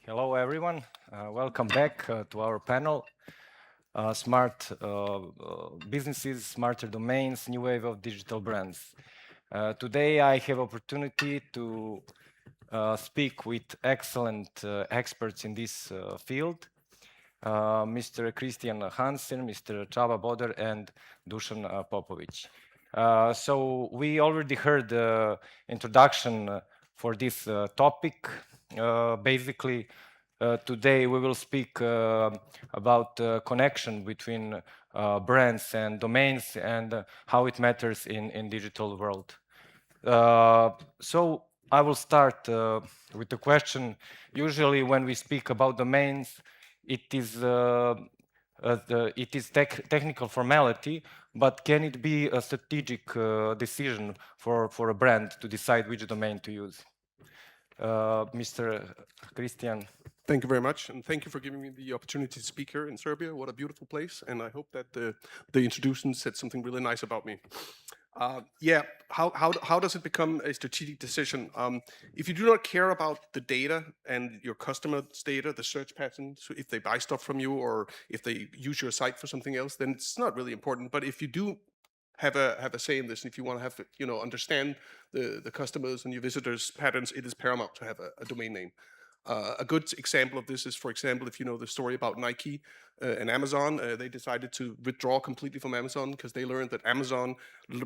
Hello, everyone. Welcome back to our panel, Smart Businesses, Smarter Domains, New Wave of Digital Brands. Today, I have opportunity to speak with excellent experts in this field, Mr. Christian Hansen, Mr. Csaba Boder, and Dusan Popovic. So we already heard the introduction for this topic. Basically, today we will speak about connection between brands and domains and how it matters in digital world. So I will start with the question. Usually when we speak about domains, it is technical formality, but can it be a strategic decision for a brand to decide which domain to use? Mr. Christian. Thank you very much, and thank you for giving me the opportunity to speak here in Serbia. What a beautiful place, and I hope that the introduction said something really nice about me. How does it become a strategic decision? If you do not care about the data and your customers' data, the search patterns, so if they buy stuff from you or if they use your site for something else, then it's not really important. But if you do have a say in this, and if you want to have understand the customers and your visitors' patterns, it is paramount to have a domain name. A good example of this is, for example, if you know the story about Nike and Amazon, they decided to withdraw completely from Amazon because they learned that Amazon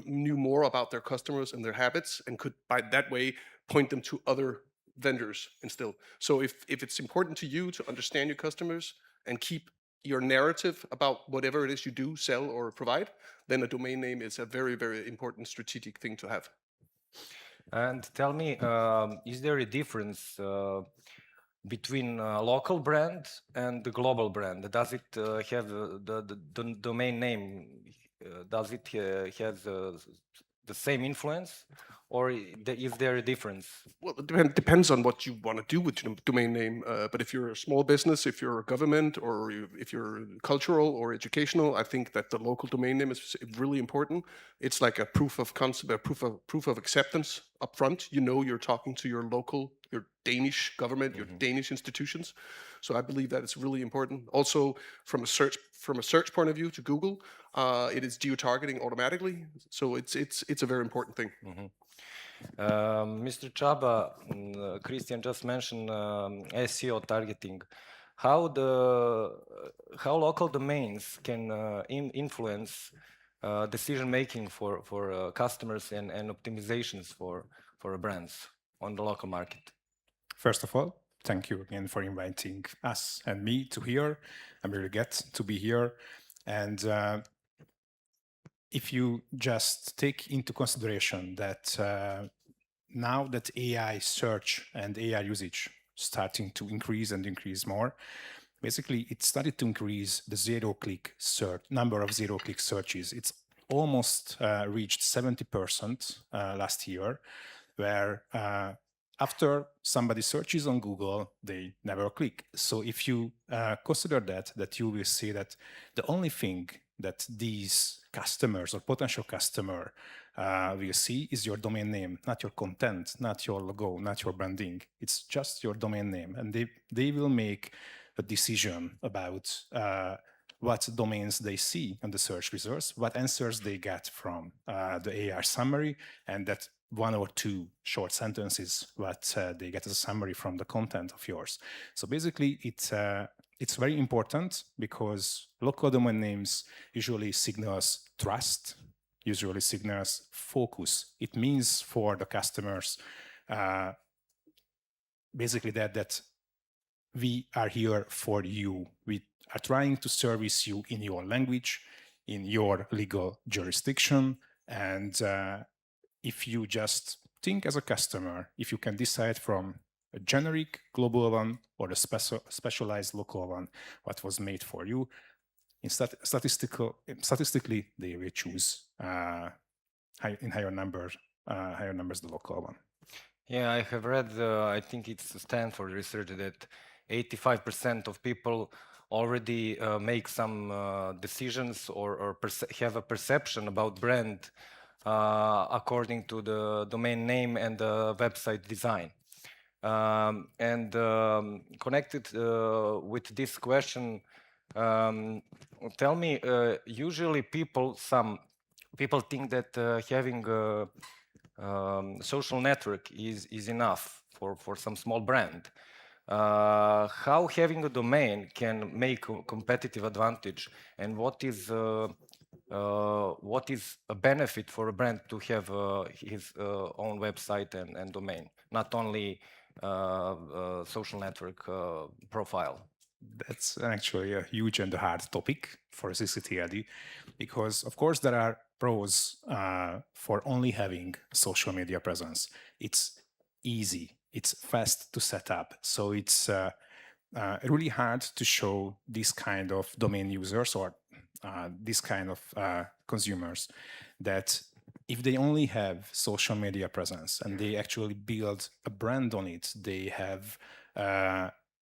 knew more about their customers and their habits and could, by that way, point them to other vendors instead. So if it's important to you to understand your customers and keep your narrative about whatever it is you do, sell, or provide, then a domain name is a very, very important strategic thing to have. And tell me, is there a difference between local brand and the global brand? Does it have the domain name? Does it have the same influence, or is there a difference? Well, it depends on what you want to do with your domain name. But if you're a small business, if you're a government, or if you're cultural or educational, I think that the local domain name is really important. It's like a proof of concept, a proof of acceptance up front. You know, you're talking to your local, your Danish government, your Danish institutions. So I believe that it's really important. Also, from a search point of view, to Google, it is geo-targeting automatically. So it's a very important thing. Mr. Csaba, Christian just mentioned SEO targeting. How local domains can influence decision making for customers and optimizations for brands on the local market? First of all, thank you again for inviting us and me to here. I'm really glad to be here. And if you just take into consideration that now that AI search and AI usage starting to increase and increase more, basically it started to increase the zero-click search, number of zero-click searches. It's almost reached 70% last year, where after somebody searches on Google, they never click. So if you consider that you will see that the only thing that these customers or potential customer will see is your domain name, not your content, not your logo, not your branding. It's just your domain name. And they will make a decision about what domains they see on the search results, what answers they get from the AI summary, and that one or two short sentences what they get as a summary from the content of yours. So basically, it's very important because local domain names usually signals trust, usually signals focus. It means for the customers basically that we are here for you. We are trying to service you in your language, in your legal jurisdiction, and if you just think as a customer, if you can decide from a generic global one or a specialized local one, what was made for you, statistically, they will choose in higher numbers the local one. Yeah, I have read, I think it's Stanford research that 85% of people already make some decisions or have a perception about brand according to the domain name and the website design. Connected with this question, tell me, usually some people think that having a social network is enough for some small brand. How having a domain can make a competitive advantage, and what is a benefit for a brand to have his own website and domain, not only social network profile? That's actually a huge and hard topic for CCTLD, because of course there are pros for only having social media presence. It's easy, it's fast to set up, so it's really hard to show this kind of domain users or this kind of consumers that if they only have social media presence and they actually build a brand on it, they have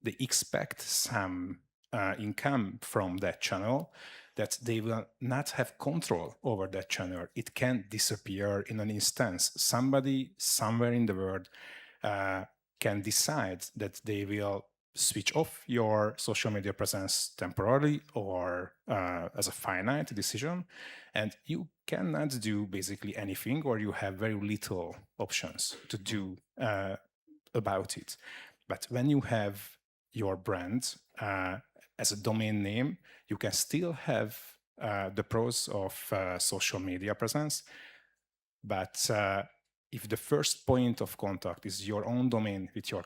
they expect some income from that channel, that they will not have control over that channel. It can disappear in an instance. Somebody somewhere in the world can decide that they will switch off your social media presence temporarily or as a finite decision, and you cannot do basically anything, or you have very little options to do about it. But when you have your brand as a domain name, you can still have the pros of social media presence, but if the first point of contact is your own domain with your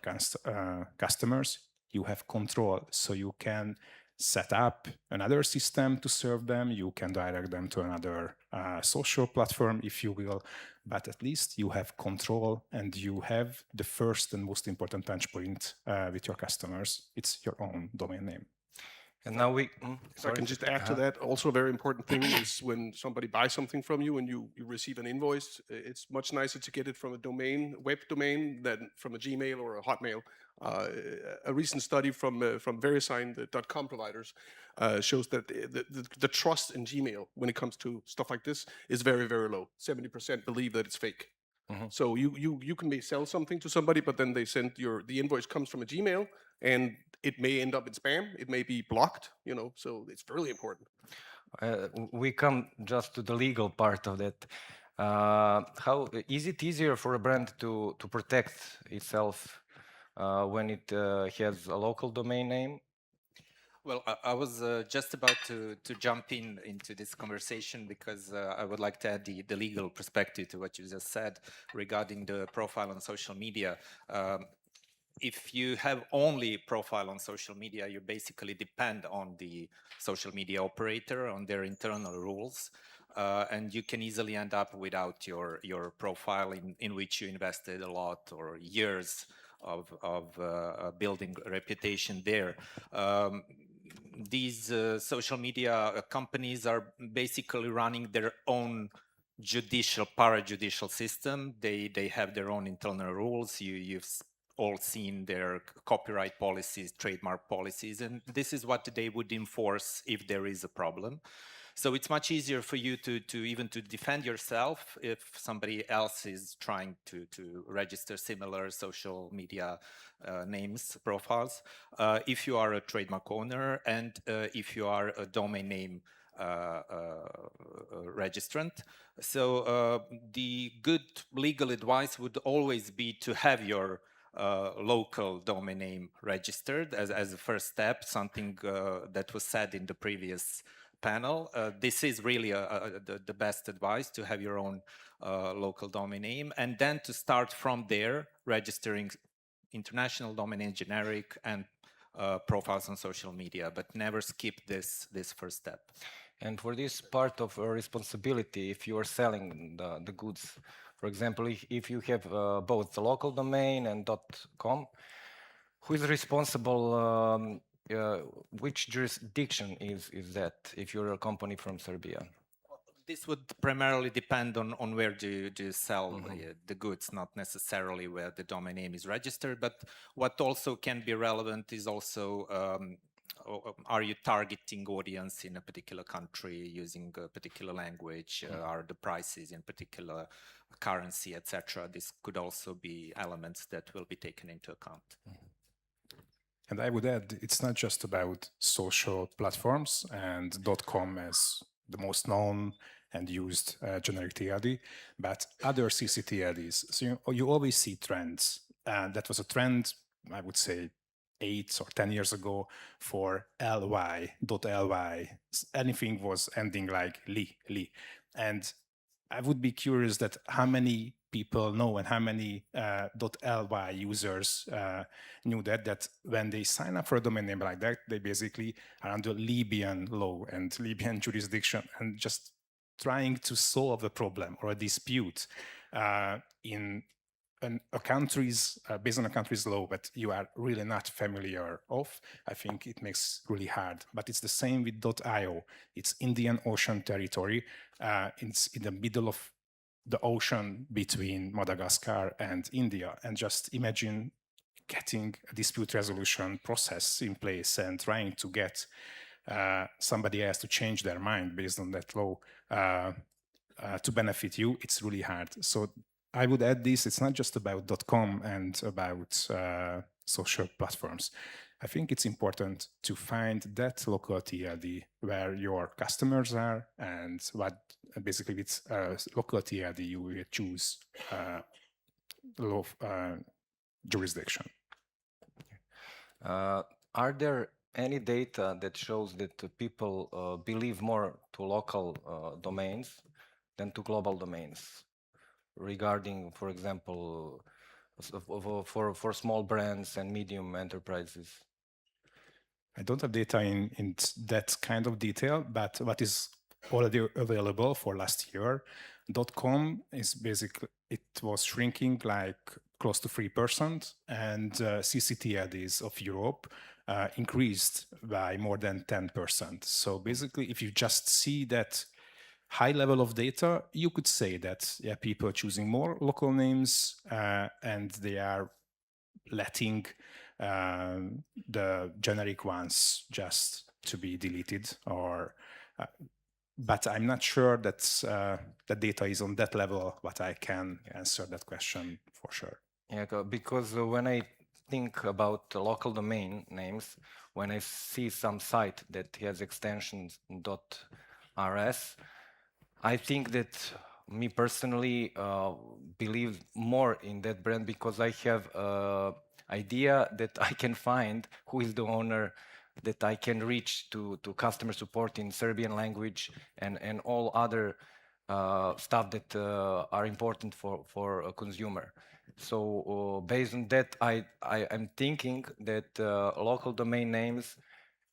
customers, you have control, so you can set up another system to serve them, you can direct them to another social platform if you will, but at least you have control and you have the first and most important touch point with your customers. It's your own domain name. And now If I can just add to that, also a very important thing is when somebody buys something from you and you receive an invoice, it's much nicer to get it from a domain, web domain, than from a Gmail or a Hotmail. A recent study from VeriSign, the .com providers, shows that the trust in Gmail when it comes to stuff like this is very, very low. 70% believe that it's fake. So you can sell something to somebody, but then they send the invoice comes from a Gmail, and it may end up in spam. It may be blocked, so it's really important. We come just to the legal part of that. How is it easier for a brand to protect itself when it has a local domain name? Well, I was just about to jump into this conversation because I would like to add the legal perspective to what you just said regarding the profile on social media. If you have only profile on social media, you basically depend on the social media operator, on their internal rules, and you can easily end up without your profile in which you invested a lot or years of building a reputation there. These social media companies are basically running their own parajudicial system. They have their own internal rules. You've all seen their copyright policies, trademark policies, and this is what they would enforce if there is a problem. So it's much easier for you to even to defend yourself if somebody else is trying to register similar social media names, profiles, if you are a trademark owner and if you are a domain name registrant. So the good legal advice would always be to have your local domain name registered as a first step, something that was said in the previous panel. This is really the best advice, to have your own local domain name, and then to start from there, registering international domain name, generic, and profiles on social media, but never skip this first step. And for this part of responsibility, if you are selling the goods, for example, if you have both the local domain and .com, who is responsible? Which jurisdiction is that if you're a company from Serbia? This would primarily depend on where do you sell the goods, not necessarily where the domain name is registered. But what also can be relevant is also are you targeting audience in a particular country using a particular language? Are the prices in particular currency, etc.? This could also be elements that will be taken into account. And I would add, it's not just about social platforms and .com as the most known and used generic TLD, but other CC TLDs. So you always see trends. And that was a trend, I would say, 8 or 10 years ago for .ly. Anything was ending like li. And I would be curious that how many people know and how many .ly users knew that when they sign up for a domain name like that, they basically are under Libyan law and Libyan jurisdiction and just trying to solve a problem or a dispute in a country's based on a country's law, but you are really not familiar of. I think it makes really hard. But it's the same with .io. It's Indian Ocean territory. It's in the middle of the ocean between Madagascar and India. And just imagine getting a dispute resolution process in place and trying to get somebody else to change their mind based on that law to benefit you. It's really hard. So I would add this, it's not just about .com and about social platforms. I think it's important to find that local TLD where your customers are and what basically with local TLD you will choose law jurisdiction. Are there any data that shows that people believe more to local domains than to global domains? Regarding, for example, for small brands and medium enterprises? I don't have data in that kind of detail, but what is already available for last year, .com is basically, it was shrinking like close to 3%, and CCTLDs of Europe increased by more than 10%. So basically, if you just see that high level of data, you could say that people are choosing more local names and they are letting the generic ones just to be deleted. Or, but I'm not sure that the data is on that level, but I can answer that question for sure. Yeah, because when I think about local domain names, when I see some site that has extensions .rs, I think that me personally believe more in that brand because I have an idea that I can find who is the owner, that I can reach to customer support in Serbian language and all other stuff that are important for a consumer. So based on that, I'm thinking that local domain names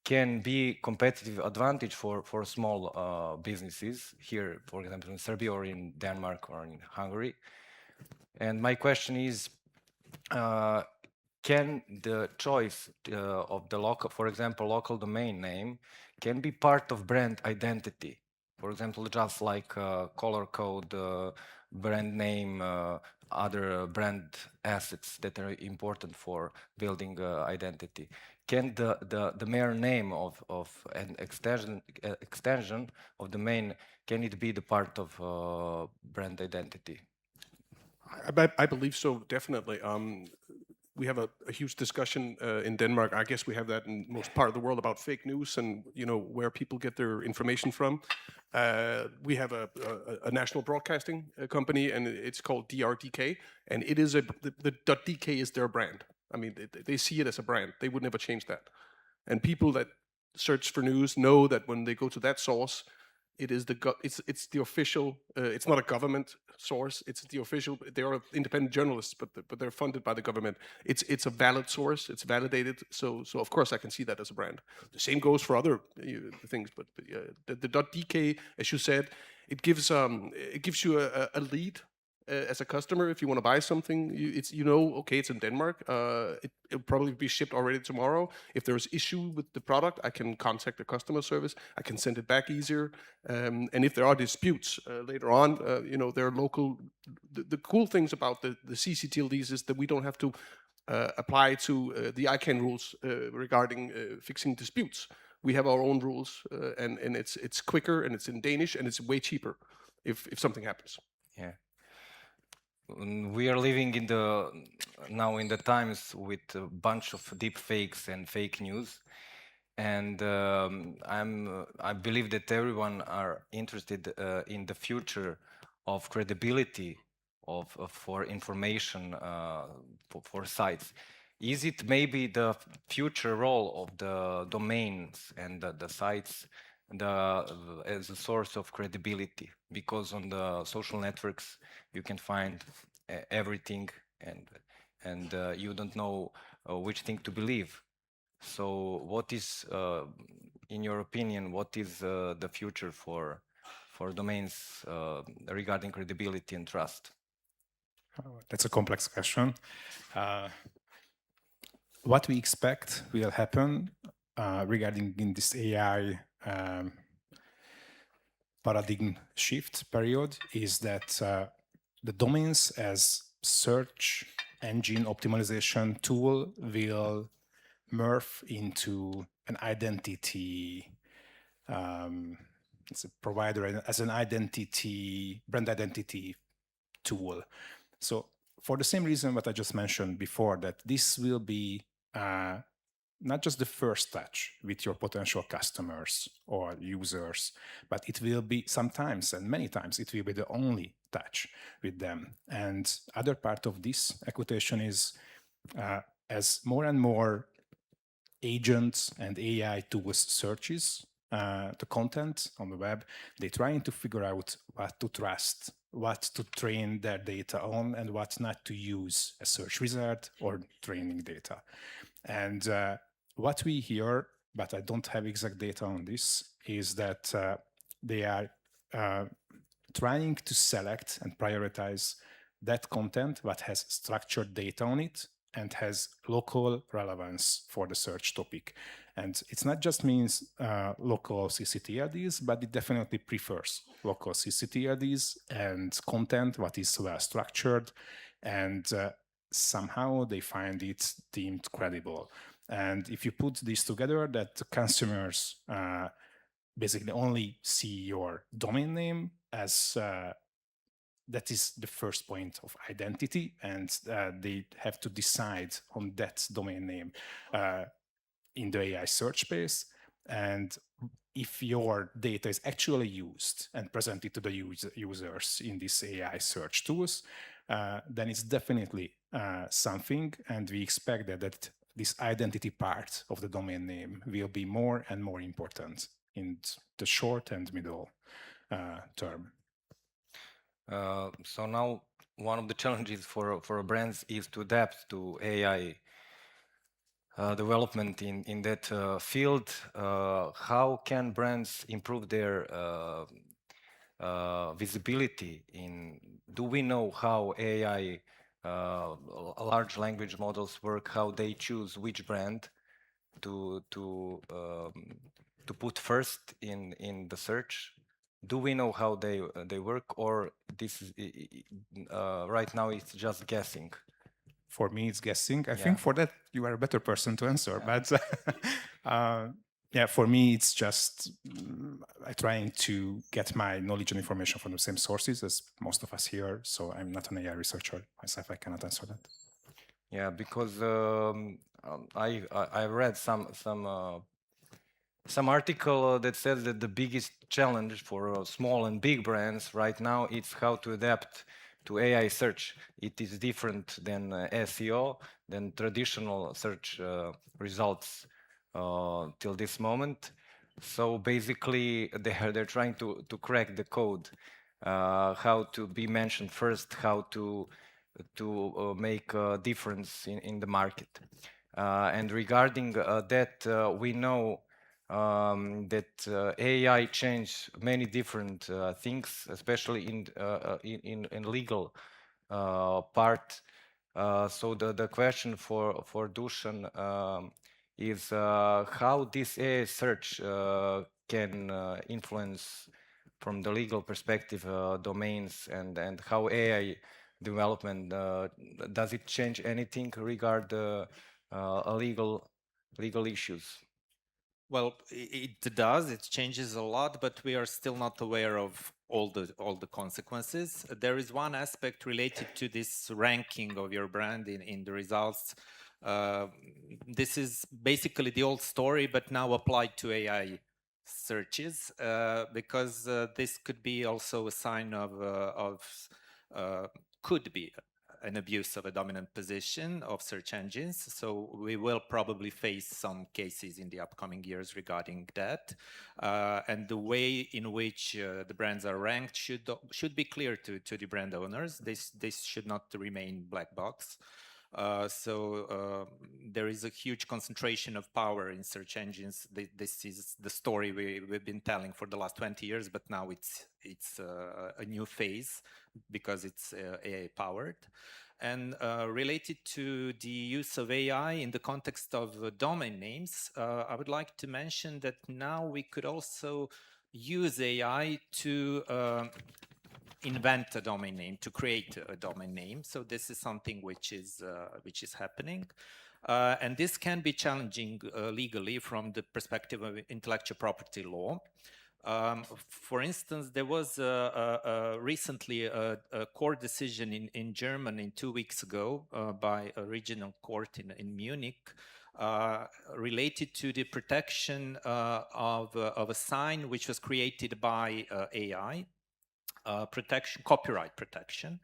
can be competitive advantage for small businesses here, for example, in Serbia or in Denmark or in Hungary. And my question is, can the choice of the local, for example, local domain name, can be part of brand identity? For example, just like color code, brand name, other brand assets that are important for building identity. Can the mere name of an extension of the main, can it be the part of brand identity? I believe so, definitely. We have a huge discussion in Denmark. I guess we have that in most part of the world about fake news and where people get their information from. We have a national broadcasting company, and it's called DRDK, and it is the .dk is their brand. I mean, they see it as a brand. They would never change that. And people that search for news know that when they go to that source, it is it's the official. It's not a government source. It's the official. They are independent journalists, but they're funded by the government. It's a valid source. It's validated. So of course I can see that as a brand. The same goes for other things. But the .dk, as you said, it gives you a lead. As a customer, if you want to buy something, okay, it's in Denmark. It'll probably be shipped already tomorrow. If there's issue with the product, I can contact the customer service. I can send it back easier. And if there are disputes later on, there are local. The cool things about the CCTLDs is that we don't have to apply to the ICANN rules regarding fixing disputes. We have our own rules, and it's quicker, and it's in Danish, and it's way cheaper if something happens. Yeah. We are living now in the times with a bunch of deep fakes and fake news, and I believe that everyone are interested in the future of credibility for information for sites. Is it maybe the future role of the domains and the sites as a source of credibility? Because on the social networks you can find everything, and you don't know which thing to believe. So what is, in your opinion, what is the future for domains regarding credibility and trust? That's a complex question. What we expect will happen regarding in this AI paradigm shift period is that the domains as search engine optimization tool will morph into an identity, it's a provider as an identity, brand identity tool. So for the same reason what I just mentioned before, that this will be not just the first touch with your potential customers or users, but it will be sometimes, and many times, it will be the only touch with them. And other part of this equation is as more and more agents and AI tools searches the content on the web, they're trying to figure out what to trust, what to train their data on, and what not to use as search result or training data. And what we hear, but I don't have exact data on this, is that they are trying to select and prioritize that content that has structured data on it and has local relevance for the search topic. And it's not just means local CCTLDs, but it definitely prefers local CCTLDs and content that is well structured, and somehow they find it deemed credible. And if you put this together, that the consumers basically only see your domain name as that is the first point of identity, and they have to decide on that domain name in the AI search space. And if your data is actually used and presented to the users in these AI search tools, then it's definitely something, and we expect that this identity part of the domain name will be more and more important in the short and middle term. So now one of the challenges for brands is to adapt to AI development in that field. How can brands improve their visibility? Do we know how AI large language models work, how they choose which brand to put first in the search? Do we know how they work, or this is right now it's just guessing? For me, it's guessing. I think for that you are a better person to answer. But yeah, for me, it's just trying to get my knowledge and information from the same sources as most of us here. So I'm not an AI researcher myself. I cannot answer that. Yeah, because I read some article that says that the biggest challenge for small and big brands right now is how to adapt to AI search. It is different than SEO, than traditional search results till this moment. So basically, they're trying to crack the code, how to be mentioned first, how to make a difference in the market. And regarding that, we know that AI changed many different things, especially in legal part. So the question for Dusan is how this AI search can influence from the legal perspective domains, and how AI development, does it change anything regard legal issues? Well, it does. It changes a lot, but we are still not aware of all the consequences. There is one aspect related to this ranking of your brand in the results. This is basically the old story, but now applied to AI searches, because this could be also a sign of could be an abuse of a dominant position of search engines. So we will probably face some cases in the upcoming years regarding that. And the way in which the brands are ranked should be clear to the brand owners. This should not remain black box. There is a huge concentration of power in search engines. This is the story we've been telling for the last 20 years, but now it's a new phase because it's AI powered. And related to the use of AI in the context of domain names, I would like to mention that now we could also use AI to invent a domain name, to create a domain name. So this is something which is happening. And this can be challenging legally from the perspective of intellectual property law. For instance, there was recently a court decision in Germany 2 weeks ago by a regional court in Munich related to the protection of a sign which was created by AI, copyright protection,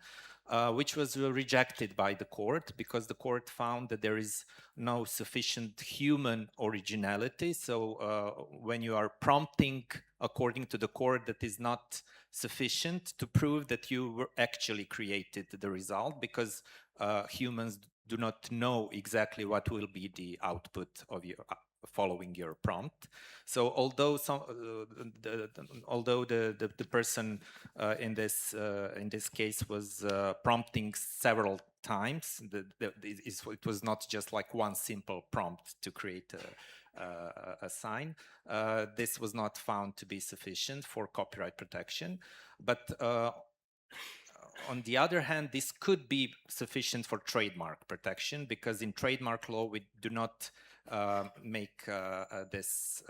which was rejected by the court because the court found that there is no sufficient human originality. So when you are prompting according to the court, that is not sufficient to prove that you actually created the result, because humans do not know exactly what will be the output of your following your prompt. So although the person in this case was prompting several times, it was not just like one simple prompt to create a sign. This was not found to be sufficient for copyright protection, but on the other hand, this could be sufficient for trademark protection, because in trademark law we do not make this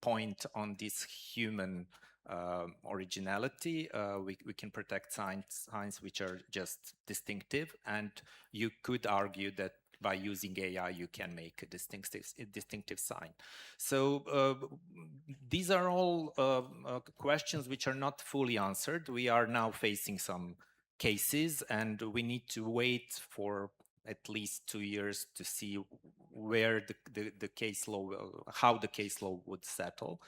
point on this human originality. We can protect signs which are just distinctive, and you could argue that by using AI you can make a distinctive sign. So these are all questions which are not fully answered. We are now facing some cases, and we need to wait for at least 2 years to see where the case law, how the case law would settle.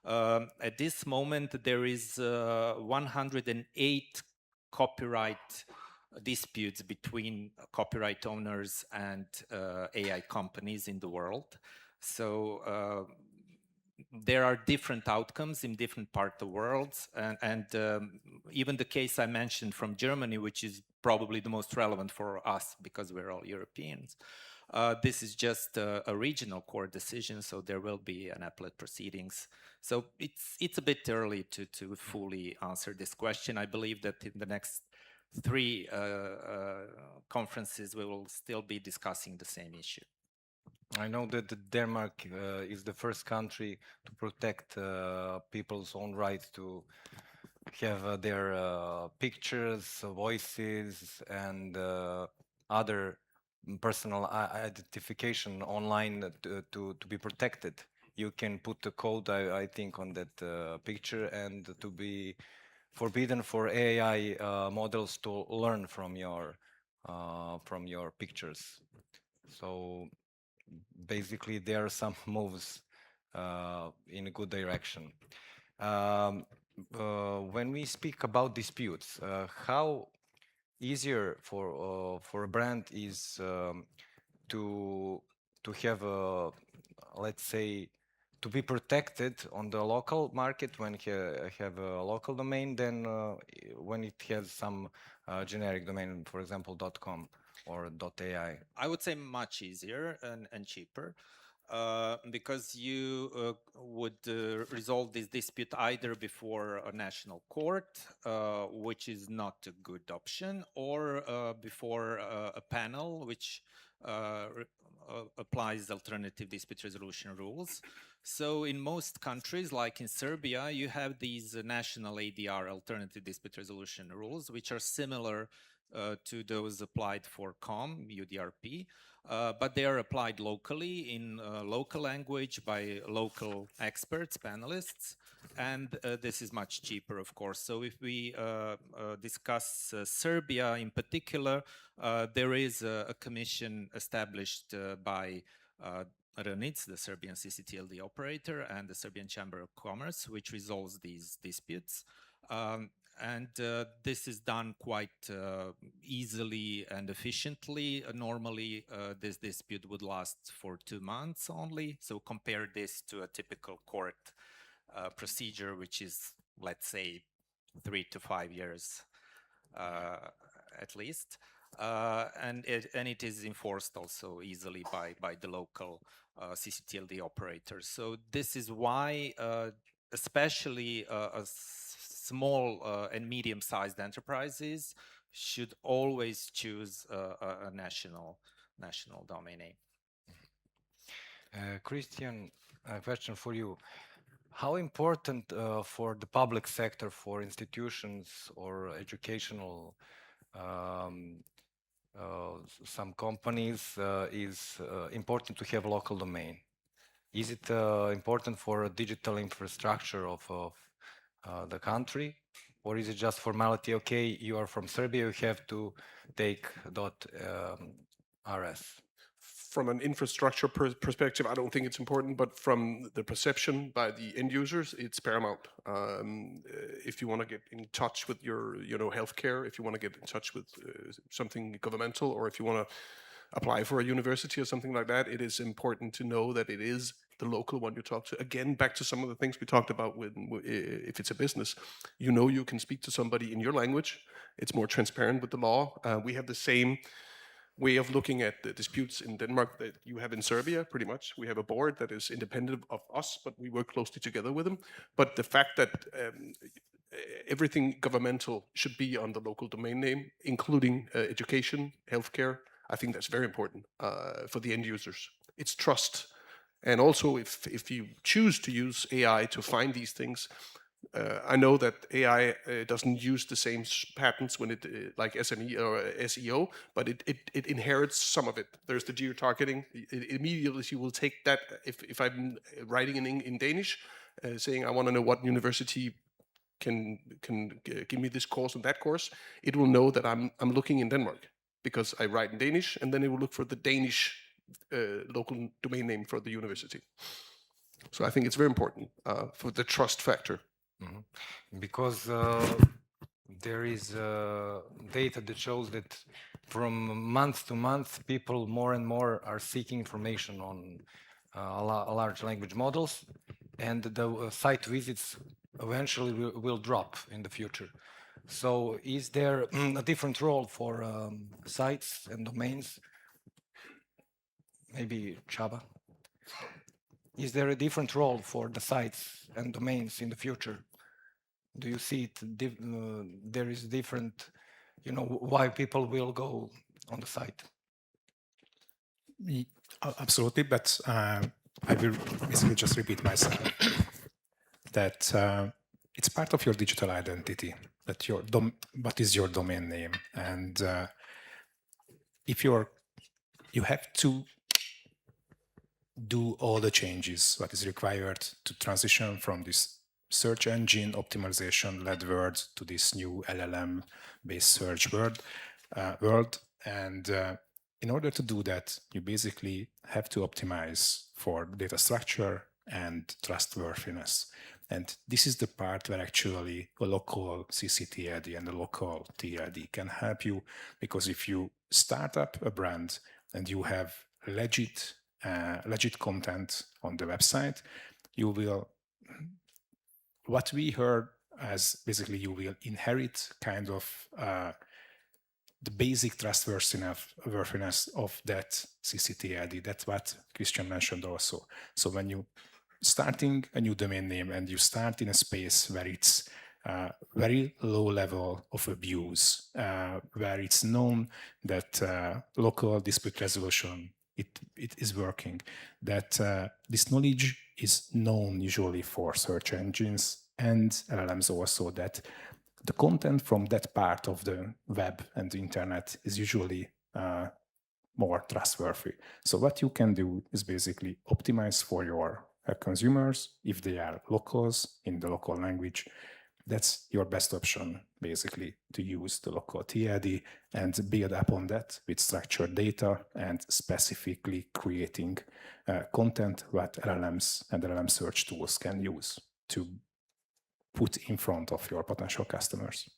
At this moment, there is 108 copyright disputes between copyright owners and AI companies in the world. So there are different outcomes in different parts of the world, and even the case I mentioned from Germany, which is probably the most relevant for us because we're all Europeans. This is just a regional court decision, so there will be an appellate proceedings. So it's a bit early to fully answer this question. I believe that in the next 3 conferences we will still be discussing the same issue. I know that Denmark is the first country to protect people's own right to have their pictures, voices, and other personal identification online to be protected. You can put a code, I think, on that picture, and to be forbidden for AI models to learn from your pictures. So basically there are some moves in a good direction. When we speak about disputes, how easier for a brand is to have a, let's say, to be protected on the local market when have a local domain than when it has some generic domain, for example, .com or .ai? I would say much easier and cheaper. because you would resolve this dispute either before a national court, which is not a good option, or before a panel, which applies alternative dispute resolution rules. So in most countries, like in Serbia, you have these national ADR, alternative dispute resolution rules, which are similar to those applied for COM, UDRP, but they are applied locally in local language by local experts, panelists, and this is much cheaper, of course. So if we discuss Serbia in particular, there is a commission established by RNIC, the Serbian CCTLD operator, and the Serbian Chamber of Commerce, which resolves these disputes. And this is done quite easily and efficiently. Normally, this dispute would last for 2 months only. So compare this to a typical court procedure, which is, let's say, 3 to 5 years at least. And it is enforced also easily by the local CCTLD operators. So this is why, especially small and medium-sized enterprises should always choose a national domain name. Christian, a question for you. How important for the public sector, for institutions or educational some companies is important to have local domain? Is it important for a digital infrastructure of the country, or is it just formality? Okay, you are from Serbia, you have to take .rs. From an infrastructure perspective, I don't think it's important, but from the perception by the end users, it's paramount. If you want to get in touch with your, healthcare, if you want to get in touch with something governmental, or if you want to apply for a university or something like that, it is important to know that it is the local one you talk to. Again, back to some of the things we talked about if it's a business, you can speak to somebody in your language. It's more transparent with the law. We have the same way of looking at the disputes in Denmark that you have in Serbia, pretty much. We have a board that is independent of us, but we work closely together with them. But the fact that everything governmental should be on the local domain name, including education, healthcare, I think that's very important for the end users. It's trust. And also, if you choose to use AI to find these things, I know that AI doesn't use the same patterns when it like SME or SEO, but it inherits some of it. There's the geo-targeting. Immediately you will take that. If I'm writing in Danish, saying I want to know what university can give me this course and that course, it will know that I'm looking in Denmark because I write in Danish, and then it will look for the Danish local domain name for the university. So I think it's very important for the trust factor. Mm-hmm. Because there is data that shows that from month to month, people more and more are seeking information on large language models, and the site visits eventually will drop in the future. So is there a different role for sites and domains? Maybe Csaba? Is there a different role for the sites and domains in the future? Do you see it? There is different, why people will go on the site? Absolutely, but I will basically just repeat myself. That it's part of your digital identity. That what is your domain name, and if you have to do all the changes what is required to transition from this search engine optimization-led world to this new LLM-based search world. And in order to do that, you basically have to optimize for data structure and trustworthiness. And this is the part where actually a local CCTLD and a local TLD can help you, because if you start up a brand and you have legit content on the website, you will, what we heard as basically you will inherit kind of the basic trustworthiness of that CCTLD. That's what Christian mentioned also. So when you starting a new domain name and you start in a space where it's very low level of abuse, where it's known that local dispute resolution it is working, that this knowledge is known usually for search engines and LLMs also, that the content from that part of the web and the internet is usually more trustworthy. So what you can do is basically optimize for your consumers if they are locals in the local language. That's your best option, basically, to use the local TLD and build upon that with structured data and specifically creating content what LLMs and LLM search tools can use to put in front of your potential customers.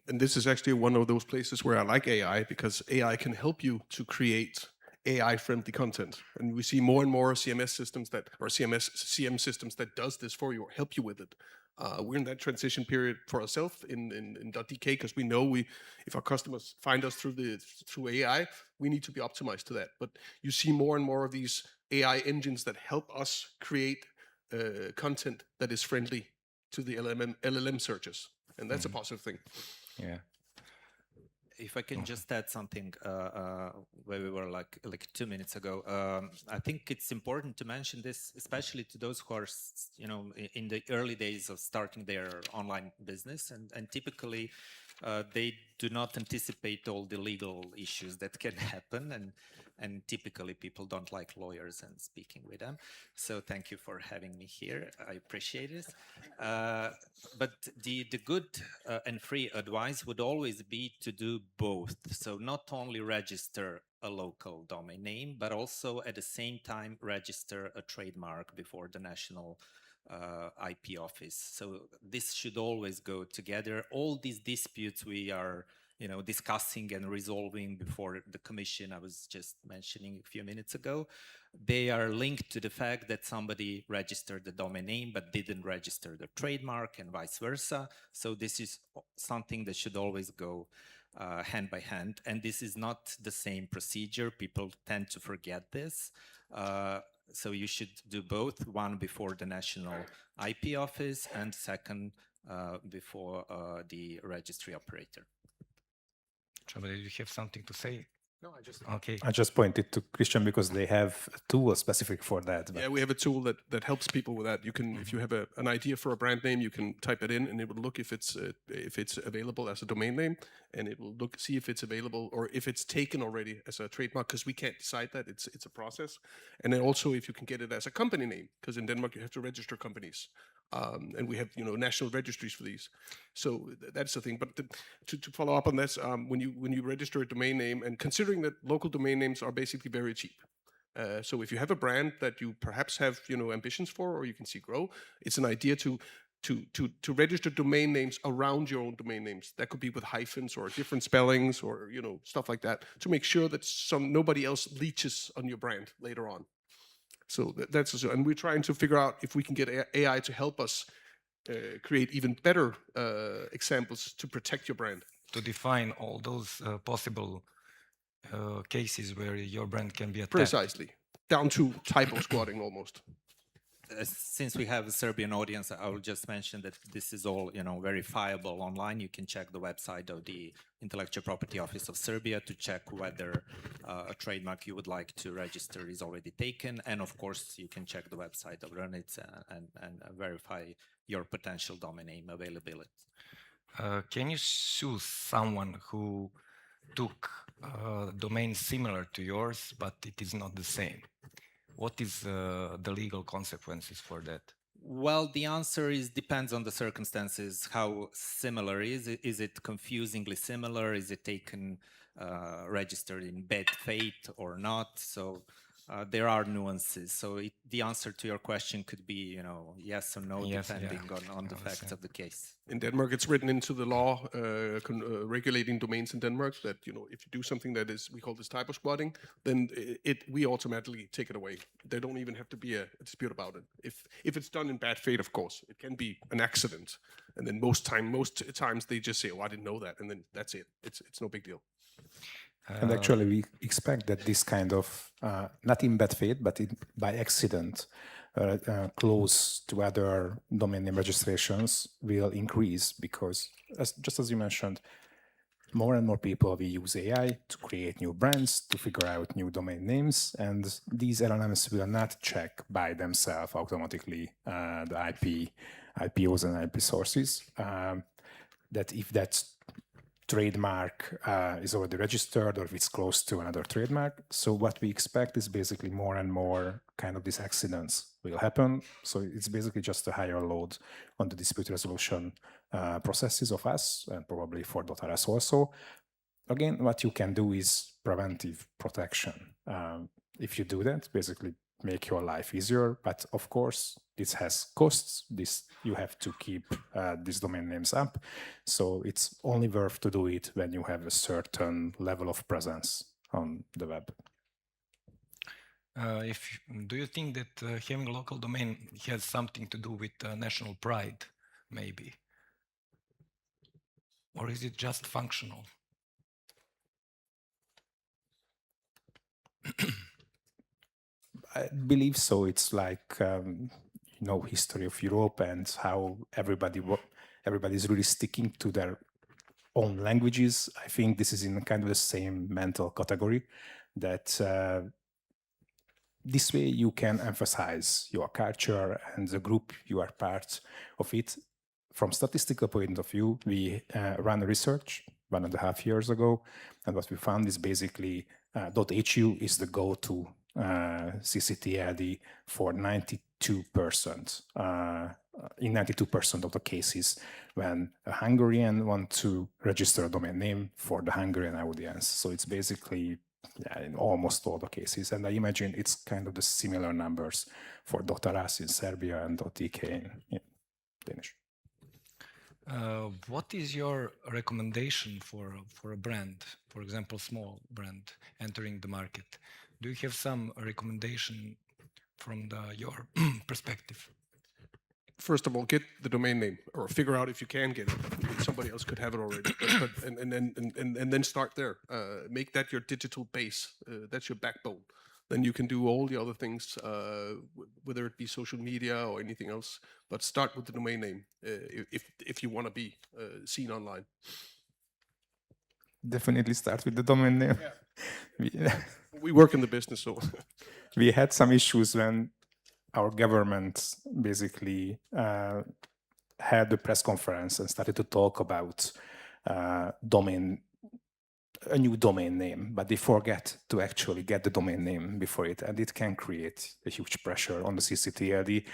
And this is actually one of those places where I like AI, because AI can help you to create AI-friendly content. And we see more and more CMS systems that, or CM systems that does this for you or help you with it. We're in that transition period for ourselves in .dk, because we know if our customers find us through AI, we need to be optimized to that. But you see more and more of these AI engines that help us create content that is friendly to the LLM searches, and that's a positive thing. Yeah. If I can just add something where we were like 2 minutes ago, I think it's important to mention this, especially to those who are, in the early days of starting their online business, and typically they do not anticipate all the legal issues that can happen, and typically people don't like lawyers and speaking with them. So thank you for having me here. I appreciate it. But the good and free advice would always be to do both. So not only register a local domain name, but also at the same time register a trademark before the national IP office. So this should always go together. All these disputes we are discussing and resolving before the commission I was just mentioning a few minutes ago, they are linked to the fact that somebody registered the domain name but didn't register the trademark, and vice versa. So this is something that should always go hand by hand, and this is not the same procedure. People tend to forget this. So you should do both, one before the national IP office and second before the registry operator. Did you have something to say? No, I just pointed to Christian because they have a tool specific for that. Yeah, we have a tool that helps people with that. You can, if you have an idea for a brand name, you can type it in, and it will look if it's available as a domain name, and it will see if it's available or if it's taken already as a trademark, because we can't decide that. It's a process. And then also if you can get it as a company name, because in Denmark you have to register companies. And we have national registries for these, so that's the thing. But to follow up on this, when you register a domain name, and considering that local domain names are basically very cheap, so if you have a brand that you perhaps have ambitions for, or you can see grow, it's an idea to register domain names around your own domain names. That could be with hyphens or different spellings or stuff like that, to make sure that nobody else leeches on your brand later on. So that's, and we're trying to figure out if we can get AI to help us create even better examples to protect your brand. To define all those possible cases where your brand can be attacked. Precisely, down to typo squatting almost. Since we have a Serbian audience, I will just mention that this is all, verifiable online. You can check the website of the Intellectual Property Office of Serbia to check whether a trademark you would like to register is already taken. And of course, you can check the website of Runic and verify your potential domain name availability. Can you sue someone who took a domain similar to yours, but it is not the same? What is the legal consequences for that? Well, the answer depends on the circumstances. How similar is it? Is it confusingly similar? Is it taken, registered in bad faith or not? So there are nuances. So the answer to your question could be, yes or no, Yes, depending yeah. on the I facts understand. of the case. In Denmark, it's written into the law regulating domains in Denmark that if you do something that is, we call this typo squatting, then we automatically take it away. There don't even have to be a dispute about it. If it's done in bad faith, of course, it can be an accident, and then most times they just say, "Oh, I didn't know that," and then that's it. It's no big deal. And actually, we expect that this kind of, not in bad faith, but by accident, close to other domain name registrations will increase because, just as you mentioned, more and more people will use AI to create new brands, to figure out new domain names, and these LLMs will not check by themselves automatically the IPOs and IP sources. That if that's trademark is already registered or if it's close to another trademark. So what we expect is basically more and more kind of these accidents will happen. So it's basically just a higher load on the dispute resolution processes of us and probably for .rs also. Again, what you can do is preventive protection. If you do that, basically make your life easier. But of course, this has costs. You have to keep these domain names up. So it's only worth to do it when you have a certain level of presence on the web. Do you think that having a local domain has something to do with national pride, maybe? Or is it just functional? I believe so. It's like history of Europe and how everybody's really sticking to their own languages. I think this is in kind of the same mental category that this way you can emphasize your culture and the group you are part of it. From statistical point of view, we ran a research 1.5 years ago, and what we found is basically .hu is the go-to CCTLD for 92%. In 92% of the cases when a Hungarian wants to register a domain name for the Hungarian audience. So it's basically in almost all the cases. And I imagine it's kind of the similar numbers for .rs in Serbia and .ek in Danish. What is your recommendation for a brand, for example, small brand entering the market? Do you have some recommendation from your perspective? First of all, get the domain name, or figure out if you can get it. Somebody else could have it already, and then start there. Make that your digital base. That's your backbone. Then you can do all the other things, whether it be social media or anything else. But start with the domain name if you want to be seen online. Definitely start with the domain name. Yeah. We work in the business, so we had some issues when our government basically had a press conference and started to talk about a new domain name, but they forget to actually get the domain name before it, and it can create a huge pressure on the CCTLD.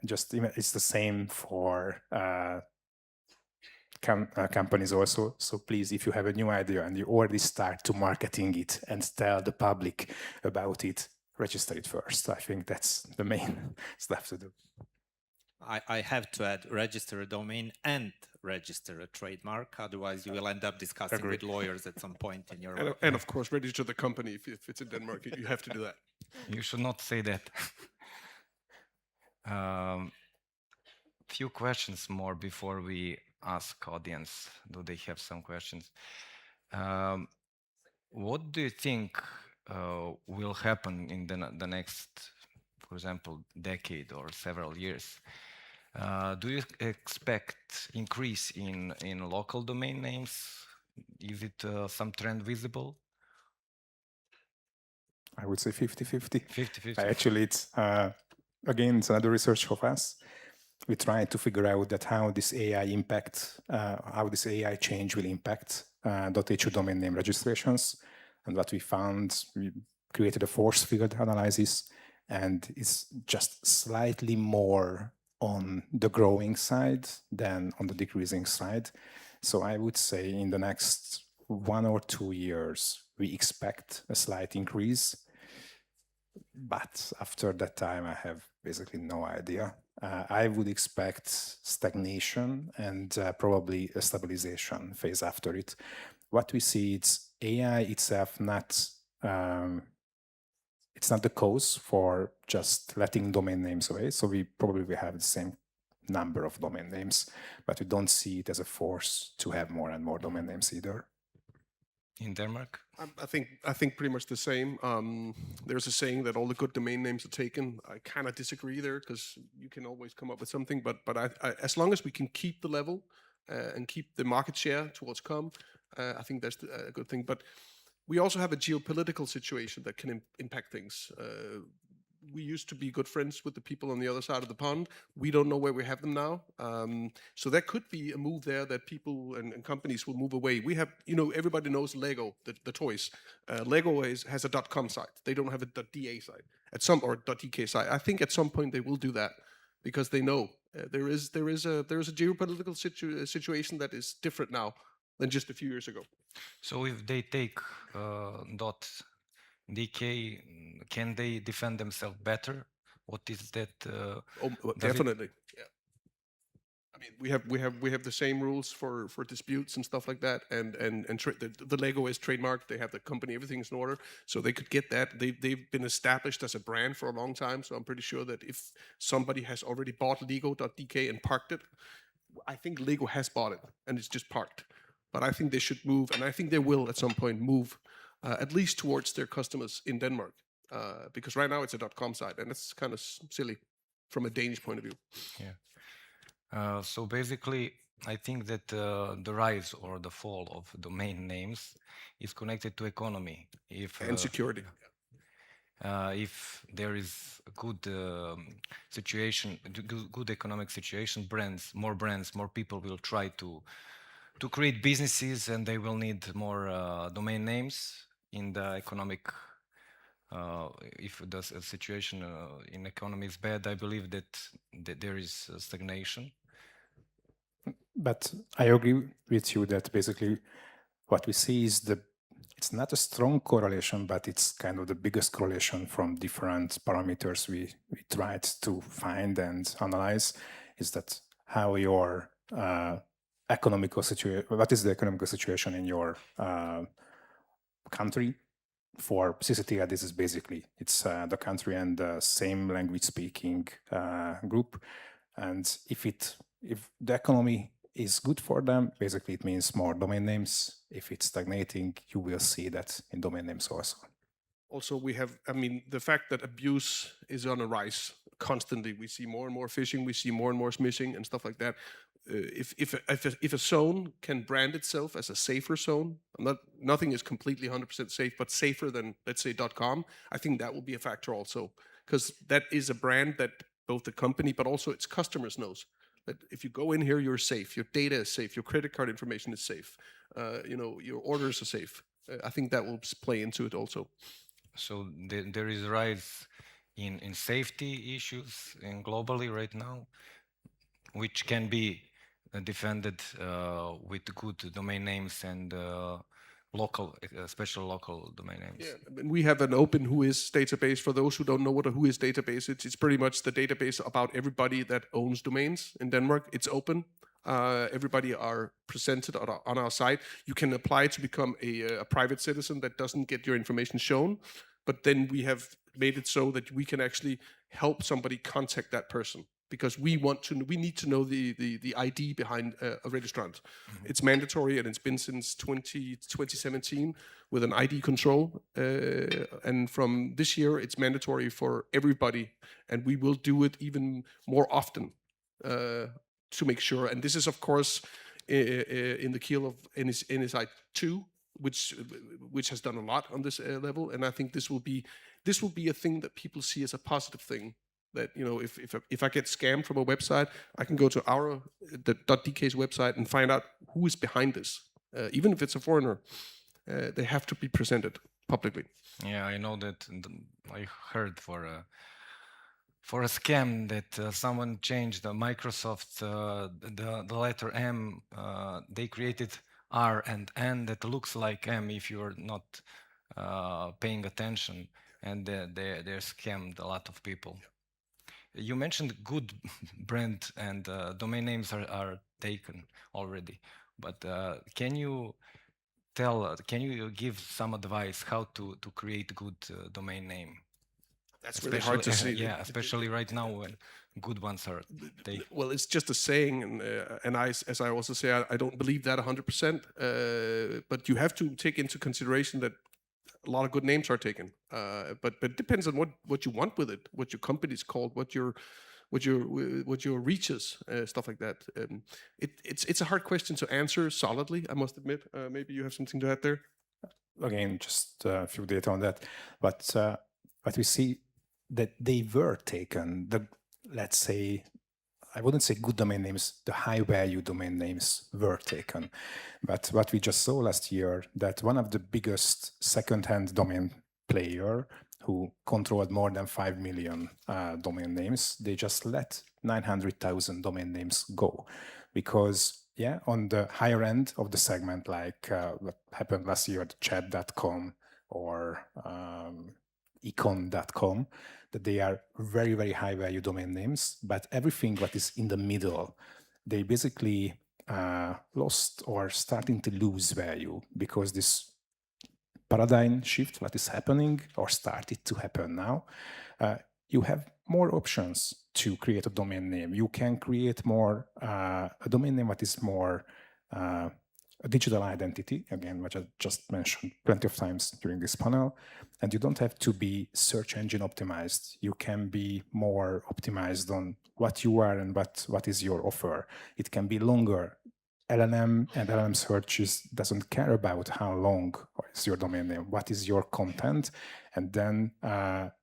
It's the same for companies also. So please, if you have a new idea and you already start to marketing it and tell the public about it, register it first. I think that's the main stuff to do. I have to add, register a domain and register a trademark. Otherwise, you will end up discussing with lawyers at some point in your... And of course, register the company if it's in Denmark. You have to do that. You should not say that. Few questions more before we ask audience. Do they have some questions? What do you think will happen in the next, for example, decade or several years? Do you expect increase in local domain names? Is it some trend visible? I would say 50-50. 50-50. Actually, it's again, it's another research of us. We try to figure out that how this AI change will impact .hu domain name registrations. And what we found, we created a force field analysis, and it's just slightly more on the growing side than on the decreasing side. So I would say in the next 1 or 2 years, we expect a slight increase. but after that time, I have basically no idea. I would expect stagnation and probably a stabilization phase after it. What we see, it's AI itself it's not the cause for just letting domain names away. So we probably will have the same number of domain names, but we don't see it as a force to have more and more domain names either. In Denmark? I think pretty much the same. There's a saying that all the good domain names are taken. I kind of disagree there, because you can always come up with something. But as long as we can keep the level and keep the market share towards com, I think that's a good thing. But we also have a geopolitical situation that can impact things. We used to be good friends with the people on the other side of the pond. We don't know where we have them now. So there could be a move there that people and companies will move away. We have, everybody knows Lego, the toys. Lego has a .com site. They don't have a .da site or .dk site. I think at some point they will do that, because they know there is a geopolitical situation that is different now than just a few years ago. So if they take .dk, can they defend themselves better? What is that? Definitely. Yeah. I mean, we have the same rules for disputes and stuff like that, and the Lego is trademarked. They have the company, everything's in order, so they could get that. They've been established as a brand for a long time, so I'm pretty sure that if somebody has already bought Lego.dk and parked it, I think Lego has bought it and it's just parked. But I think they should move, and I think they will at some point move at least towards their customers in Denmark, because right now it's a .com site, and it's kind of silly from a Danish point of view. Yeah. So basically, I think that the rise or the fall of domain names is connected to economy. And security. If there is a good situation, good economic situation, more people will try to create businesses, and they will need more domain names in the economic. If the situation in economy is bad, I believe that there is stagnation. But I agree with you that basically what we see is it's not a strong correlation, but it's kind of the biggest correlation from different parameters we tried to find and analyze, is that how your economical situation, what is the economical situation in your country. For Systetia, this is basically, it's the country and the same language speaking group. And if the economy is good for them, basically it means more domain names. If it's stagnating, you will see that in domain names also. Also, the fact that abuse is on a rise constantly. We see more and more phishing, we see more and more smishing and stuff like that. If a zone can brand itself as a safer zone, nothing is completely 100% safe, but safer than, let's say, .com, I think that will be a factor also, because that is a brand that both the company but also its customers knows that if you go in here, you're safe, your data is safe, your credit card information is safe, your orders are safe. I think that will play into it also. So there is a rise in safety issues globally right now, which can be defended with good domain names and special local domain names. Yeah, and we have an open WHOIS database. For those who don't know what a WHOIS database is, it's pretty much the database about everybody that owns domains in Denmark. It's open. Everybody are presented on our site. You can apply to become a private citizen that doesn't get your information shown, but then we have made it so that we can actually help somebody contact that person, because we need to know the ID behind a registrant. Mm-hmm. It's mandatory, and it's been since 2017 with an ID control. And from this year, it's mandatory for everybody, and we will do it even more often to make sure. And this is, of course, in the keel of NSI 2, which has done a lot on this level. And I think this will be a thing that people see as a positive thing. That, if I get scammed from a website, I can go to the .dk's website and find out who is behind this. Even if it's a foreigner, they have to be presented publicly. Yeah, I know that. I heard for a scam that someone changed the Microsoft the letter M. They created R and N that looks like M if you're not paying attention. and they're scammed a lot of people. You mentioned good brand and domain names are taken already, but can you give some advice how to create good domain name? That's really hard to see. Yeah, especially right now when good ones are taken. Well, it's just a saying, and as I also say, I don't believe that 100%. But you have to take into consideration that a lot of good names are taken. But it depends on what you want with it, what your company's called, what your reach is, stuff like that. It's a hard question to answer solidly, I must admit. Maybe you have something to add there. Again, just a few data on that, but we see that they were taken. Let's say, I wouldn't say good domain names, the high value domain names were taken. But what we just saw last year, that one of the biggest second-hand domain player who controlled more than 5 million domain names, they just let 900,000 domain names go. Because on the higher end of the segment, like what happened last year at chat.com or econ.com, that they are very, very high value domain names, but everything what is in the middle, they basically lost or starting to lose value because this paradigm shift, what is happening or started to happen now, you have more options to create a domain name. You can create more, a domain name that is more a digital identity, again, which I just mentioned plenty of times during this panel, and you don't have to be search engine optimized. You can be more optimized on what you are and what is your offer. It can be longer. LLM and LLM searches doesn't care about how long is your domain name, what is your content, and then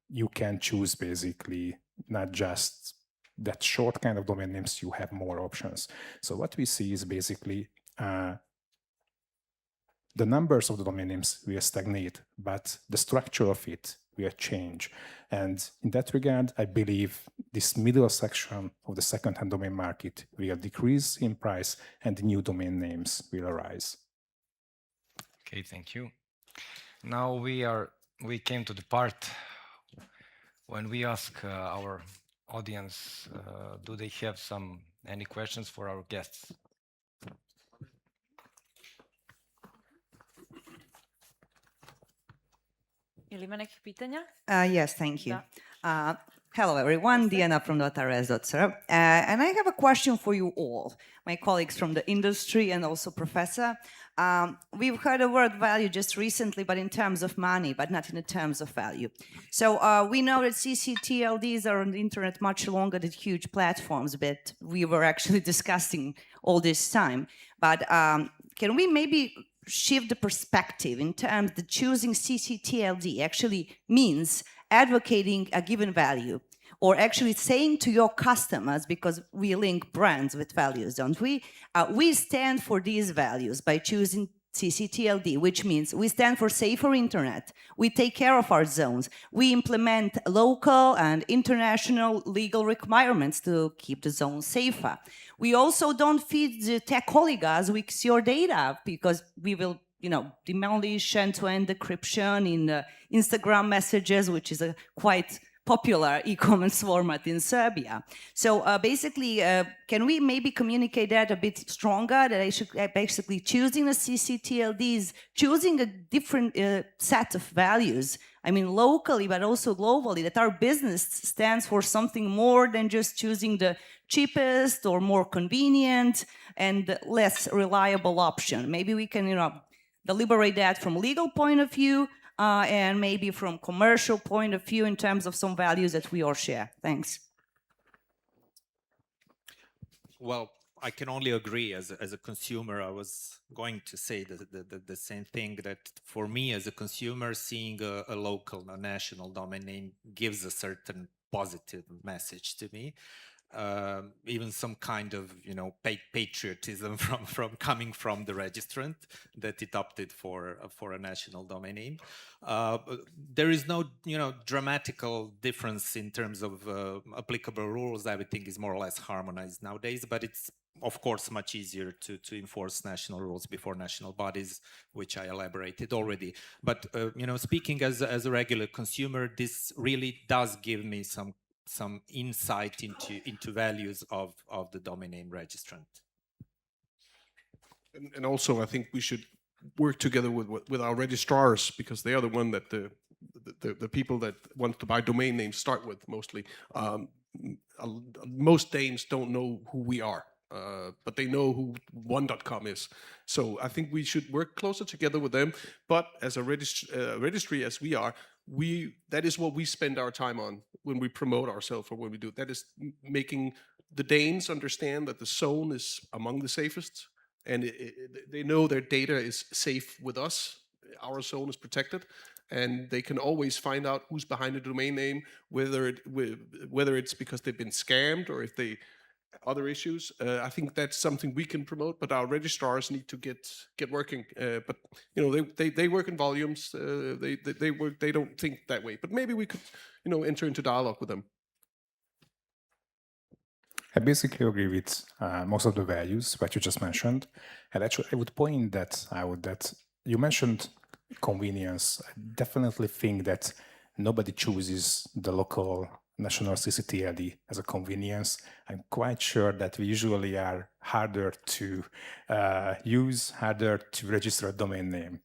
you can choose basically not just that short kind of domain names, you have more options. So what we see is basically the numbers of the domain names will stagnate, but the structure of it will change. And in that regard, I believe this middle section of the second-hand domain market will decrease in price and new domain names will arise. Okay, thank you. Now we came to the part when we ask our audience, do they have any questions for our guests? Ili ima nekih pitanja? Yes, thank you. Hello, everyone. Diana from .rs.sr. And I have a question for you all, my colleagues from the industry and also professor. We've heard the word value just recently, but in terms of money, but not in the terms of value. So we know that CCTLDs are on the internet much longer than huge platforms, but we were actually discussing all this time. But can we maybe shift the perspective in terms that choosing CCTLD actually means advocating a given value, or actually saying to your customers, because we link brands with values, don't we? We stand for these values by choosing CCTLD, which means we stand for safer internet. We take care of our zones. We implement local and international legal requirements to keep the zone safer. We also don't feed the tech oligarchs with your data, because we will, demolish end-to-end decryption in Instagram messages, which is a quite popular e-commerce format in Serbia. So basically, can we maybe communicate that a bit stronger, that I should basically choosing the CCTLDs, choosing a different set of values, I mean locally, but also globally, that our business stands for something more than just choosing the cheapest or more convenient and less reliable option. Maybe we can, deliberate that from legal point of view, and maybe from commercial point of view in terms of some values that we all share. Thanks. Well, I can only agree. As a consumer, I was going to say the same thing, that for me as a consumer, seeing a local, a national domain name gives a certain positive message to me. Even some kind of patriotism from coming from the registrant that it opted for a national domain name. There is no dramatical difference in terms of applicable rules. Everything is more or less harmonized nowadays, but it's of course, much easier to enforce national rules before national bodies, which I elaborated already. But speaking as a regular consumer, this really does give me some insight into values of the domain name registrant. And also, I think we should work together with our registrars, because they are the one that the people that want to buy domain names start with mostly. Most Danes don't know who we are, but they know who one.com is. So I think we should work closer together with them. But as a registry as we are, that is what we spend our time on when we promote ourselves or when we do. That is making the Danes understand that the zone is among the safest, and they know their data is safe with us. Our zone is protected, and they can always find out who's behind the domain name, whether it's because they've been scammed or if they other issues. I think that's something we can promote, but our registrars need to get working. But they work in volumes. They work. They don't think that way. But maybe we could enter into dialogue with them. I basically agree with most of the values that you just mentioned, and actually I would point that you mentioned convenience. I definitely think that nobody chooses the local national CCTLD as a convenience. I'm quite sure that we usually are harder to use, harder to register a domain name.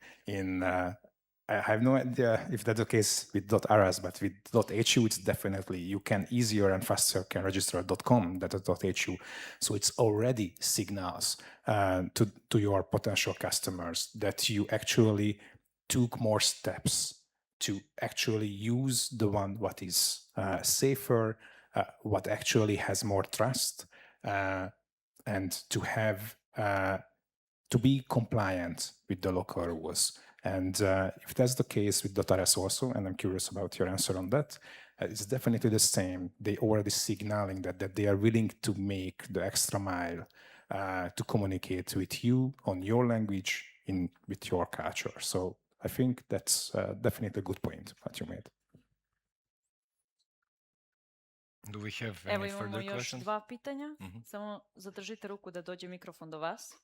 I have no idea if that's the case with .rs, but with .hu, it's definitely, you can easier and faster can register a .com than a .hu. So it's already signals to your potential customers that you actually took more steps to actually use the one what is safer, what actually has more trust, and to have to be compliant with the local rules. And if that's the case with .rs also, and I'm curious about your answer on that, it's definitely the same. They already signaling that they are willing to make the extra mile to communicate with you on your language with your culture. So I think that's definitely a good point that you made. Do we have Evo any imamo further još questions? 2 pitanja. Samo zadržite ruku da dođe mikrofon do vas.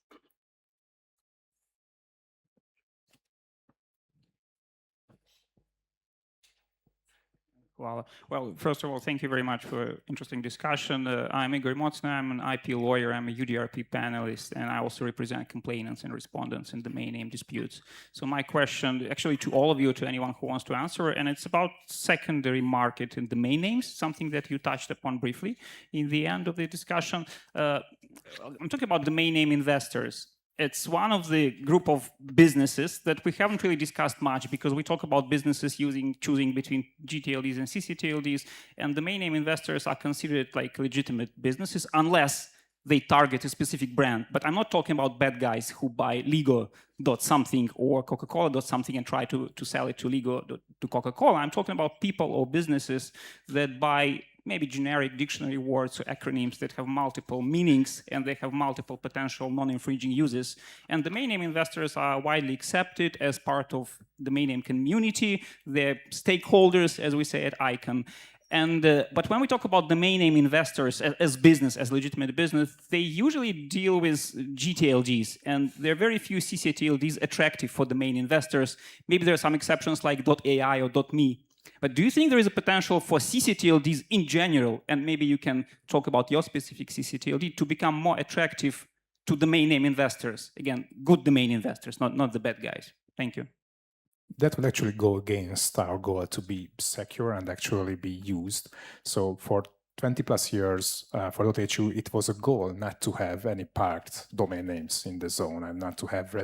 Well, first of all, thank you very much for interesting discussion. I'm Igor Mocna. I'm an IP lawyer. I'm a UDRP panelist, and I also represent complainants and respondents in domain name disputes. So my question, actually to all of you, to anyone who wants to answer, and it's about secondary market in domain names, something that you touched upon briefly in the end of the discussion. I'm talking about domain name investors. It's one of the group of businesses that we haven't really discussed much, because we talk about businesses choosing between GTLDs and CCTLDs, and domain name investors are considered like legitimate businesses unless they target a specific brand. But I'm not talking about bad guys who buy Lego.something or Coca-Cola.something and try to sell it to Lego to Coca-Cola. I'm talking about people or businesses that buy maybe generic dictionary words or acronyms that have multiple meanings and they have multiple potential non-infringing uses. And domain name investors are widely accepted as part of the domain name community. They're stakeholders, as we say at ICANN. And but when we talk about domain name investors as business, as legitimate business, they usually deal with GTLDs, and there are very few CCTLDs attractive for domain investors. Maybe there are some exceptions like .ai or .me. But do you think there is a potential for CCTLDs in general, and maybe you can talk about your specific CCTLD, to become more attractive to domain name investors? Again, good domain investors, not the bad guys. Thank you. That would actually go against our goal to be secure and actually be used. So for 20 plus years for .hu, it was a goal not to have any parked domain names in the zone and not to have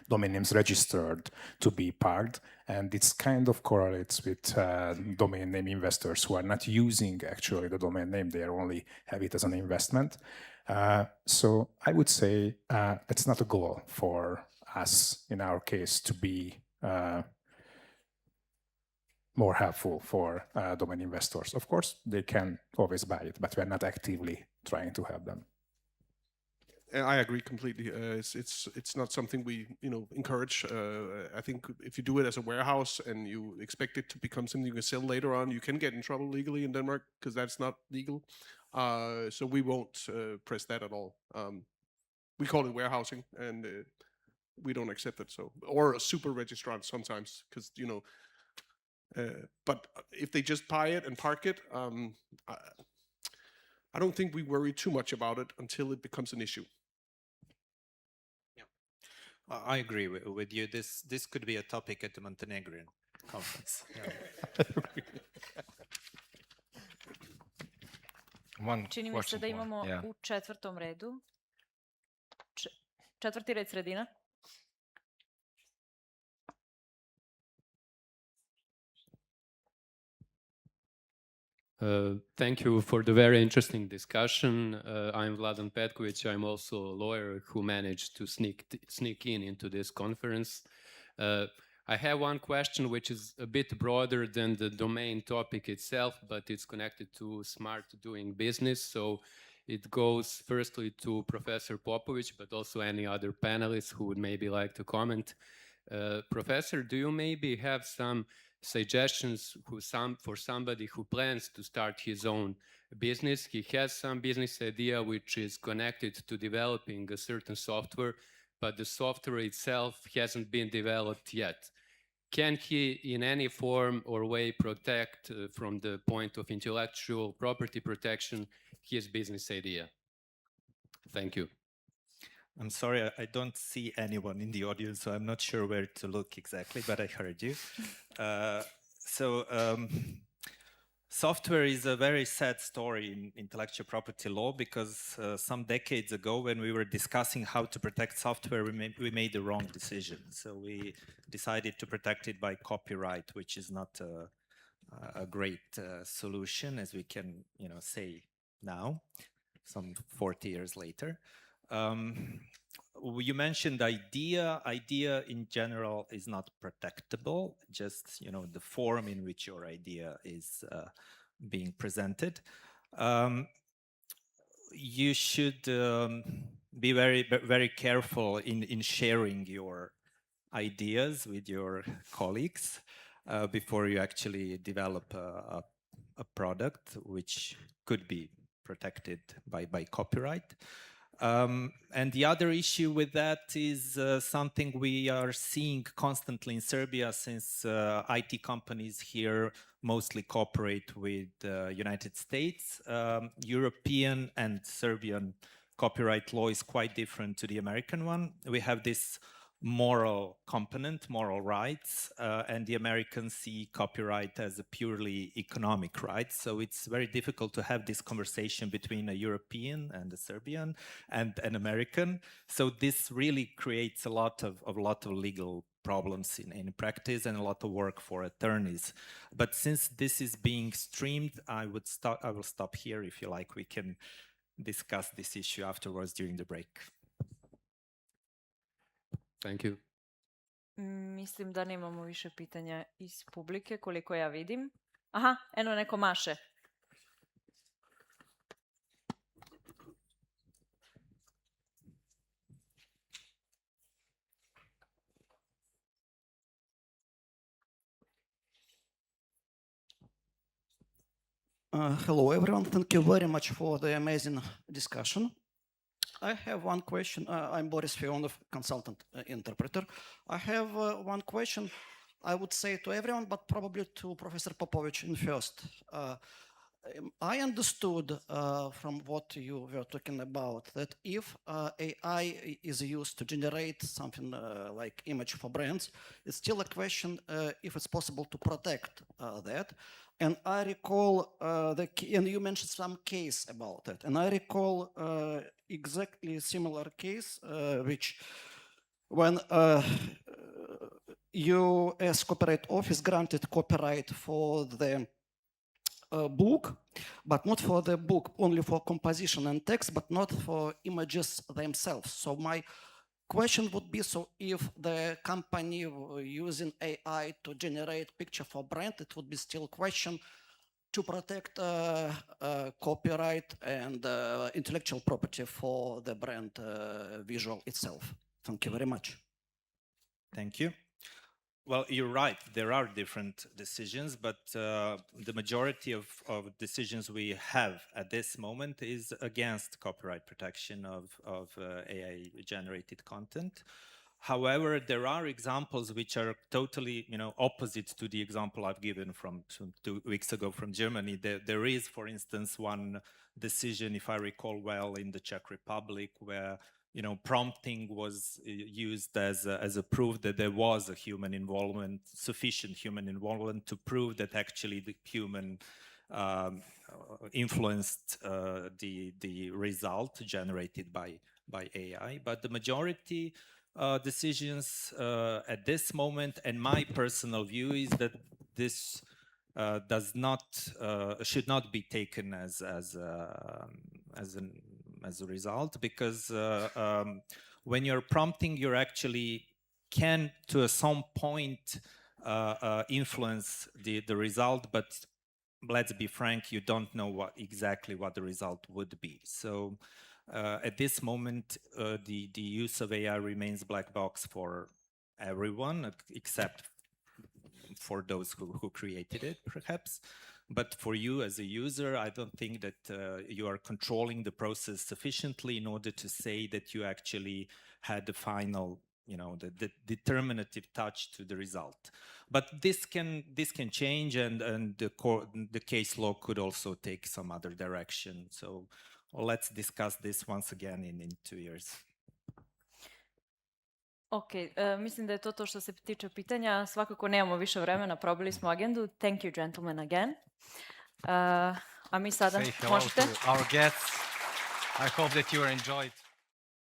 domain names registered to be parked. And it's kind of correlates with domain name investors who are not using actually the domain name, they only have it as an investment. So I would say it's not a goal for us in our case to be more helpful for domain investors. Of course, they can always buy it, but we're not actively trying to help them. I agree completely. It's not something we encourage. I think if you do it as a warehouse and you expect it to become something you can sell later on, you can get in trouble legally in Denmark because that's not legal. So we won't press that at all. We call it warehousing, and we don't accept it. So, or a super registrant sometimes, because but if they just buy it and park it, I don't think we worry too much about it until it becomes an issue. I agree with you. This could be a topic at the Montenegrin conference. One Čini mi se question da more. imamo Yeah. u četvrtom redu. Četvrti red sredina. Thank you for the very interesting discussion. I'm Vladan Petković. I'm also a lawyer who managed to sneak into this conference. I have one question which is a bit broader than the domain topic itself, but it's connected to smart doing business. So it goes firstly to Professor Popović, but also any other panelists who would maybe like to comment. Professor, do you maybe have some suggestions for somebody who plans to start his own business? He has some business idea which is connected to developing a certain software, but the software itself hasn't been developed yet. Can he in any form or way protect from the point of intellectual property protection his business idea? Thank you. I'm sorry, I don't see anyone in the audience, so I'm not sure where to look exactly, but I heard you. Software is a very sad story in intellectual property law, because some decades ago, when we were discussing how to protect software, we made the wrong decision. So we decided to protect it by copyright, which is not a great solution, as we can say now, some 40 years later. You mentioned idea. Idea in general is not protectable, just the form in which your idea is being presented. You should be very, very careful in sharing your ideas with your colleagues before you actually develop a product which could be protected by copyright. And the other issue with that is something we are seeing constantly in Serbia, since IT companies here mostly cooperate with the United States. European and Serbian copyright law is quite different to the American one. We have this moral component, moral rights, and the Americans see copyright as a purely economic right. So it's very difficult to have this conversation between a European and a Serbian and an American. So this really creates a lot of legal problems in practice and a lot of work for attorneys. But since this is being streamed, I will stop here. If you like, we can discuss this issue afterwards during the break. Thank you. Mislim da nemamo više pitanja iz publike, koliko ja vidim. Aha, eno neko maše. Hello, everyone. Thank you very much for the amazing discussion. I have one question. I'm Boris Fionov, consultant interpreter. I have one question I would say to everyone, but probably to Professor Popović in first. I understood from what you were talking about that if AI is used to generate something like image for brands, it's still a question if it's possible to protect that. And I recall, and you mentioned some case about it, and I recall exactly similar case, which when US Copyright Office granted copyright for the book, but not for the book, only for composition and text, but not for images themselves. So my question would be, so if the company using AI to generate picture for brand, it would be still question to protect copyright and intellectual property for the brand visual itself. Thank you very much. Thank you. Well, you're right. There are different decisions, but the majority of decisions we have at this moment is against copyright protection of AI-generated content. However, there are examples which are totally, opposite to the example I've given from 2 weeks ago from Germany. There is, for instance, one decision, if I recall well, in the Czech Republic, where prompting was used as a proof that there was a human involvement, sufficient human involvement to prove that actually the human influenced the result generated by AI. But the majority decisions at this moment, and my personal view is that this should not be taken as a result, because when you're prompting, you're actually can to some point influence the result, but let's be frank, you don't know exactly what the result would be. So at this moment, the use of AI remains black box for everyone, except for those who created it, perhaps. But for you as a user, I don't think that you are controlling the process sufficiently in order to say that you actually had the final, the determinative touch to the result. But this can change, and the case law could also take some other direction. So let's discuss this once again in 2 years. Ok, mislim da je to što se tiče pitanja. Svakako nemamo više vremena, probili smo agendu. Thank you, gentlemen, again. A mi sada Say hello možete. to our guests. I hope that you enjoyed.